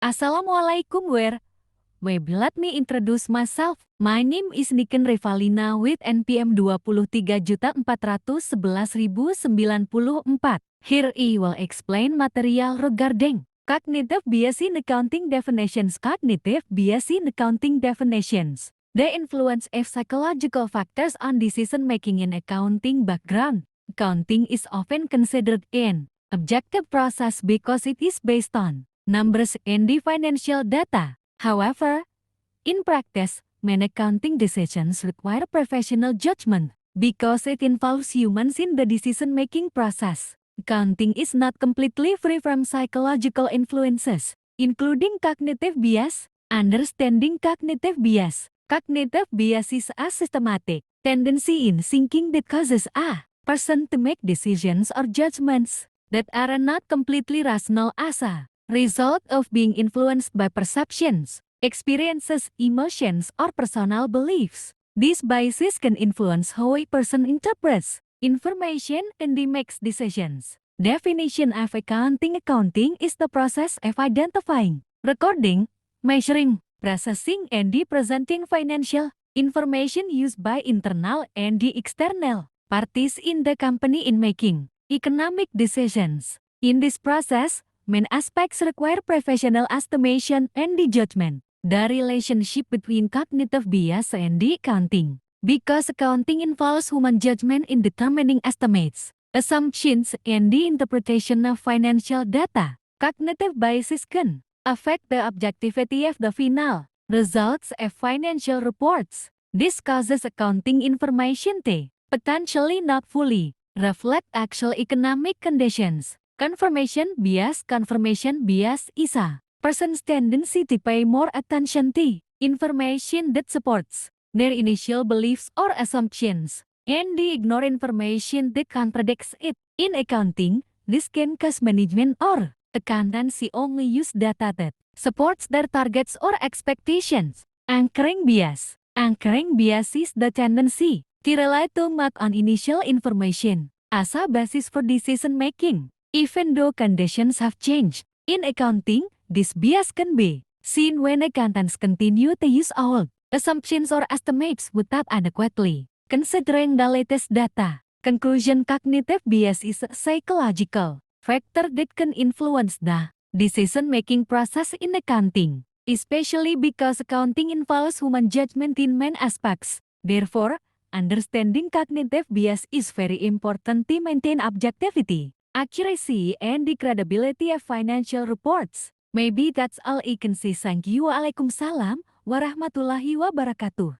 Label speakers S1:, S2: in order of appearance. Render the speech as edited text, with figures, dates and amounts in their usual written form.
S1: Assalamualaikum let me introduce myself. My name is Niken Revalina with NPM 23.411.094. Here I will explain material regarding cognitive bias in accounting definitions. Cognitive bias in accounting definitions. They influence of psychological factors on decision-making in accounting background. Accounting is often considered an objective process because it is based on numbers and the financial data. However, in practice, many accounting decisions require professional judgment because it involves humans in the decision-making process. Accounting is not completely free from psychological influences, including cognitive bias. Understanding cognitive bias. Cognitive bias is a systematic tendency in thinking that causes a person to make decisions or judgments that are not completely rational as a result of being influenced by perceptions, experiences, emotions, or personal beliefs. These biases can influence how a person interprets information and makes decisions. Definition of accounting. Accounting is the process of identifying, recording, measuring, processing, and presenting financial information used by internal and external parties in the company in making economic decisions. In this process, main aspects require professional estimation and judgment. The relationship between cognitive bias and accounting. Because accounting involves human judgment in determining estimates, assumptions, and the interpretation of financial data, cognitive biases can affect the objectivity of the final results of financial reports. This causes accounting information to potentially not fully reflect actual economic conditions. Confirmation bias is a person's tendency to pay more attention to information that supports their initial beliefs or assumptions, and they ignore information that contradicts it. In accounting, this can cause management or accountants only use data that supports their targets or expectations. Anchoring bias. Anchoring bias is the tendency to rely too much on initial information as a basis for decision making. Even though conditions have changed, in accounting, this bias can be seen when accountants continue to use old assumptions or estimates without adequately considering the latest data. Conclusion. Cognitive bias is a psychological factor that can influence the decision-making process in accounting, especially because accounting involves human judgment in many aspects. Therefore, understanding cognitive bias is very important to maintain objectivity, accuracy, and the credibility of financial reports. Maybe that's all I can say. Thank you. Waalaikumsalam warahmatullahi wabarakatuh.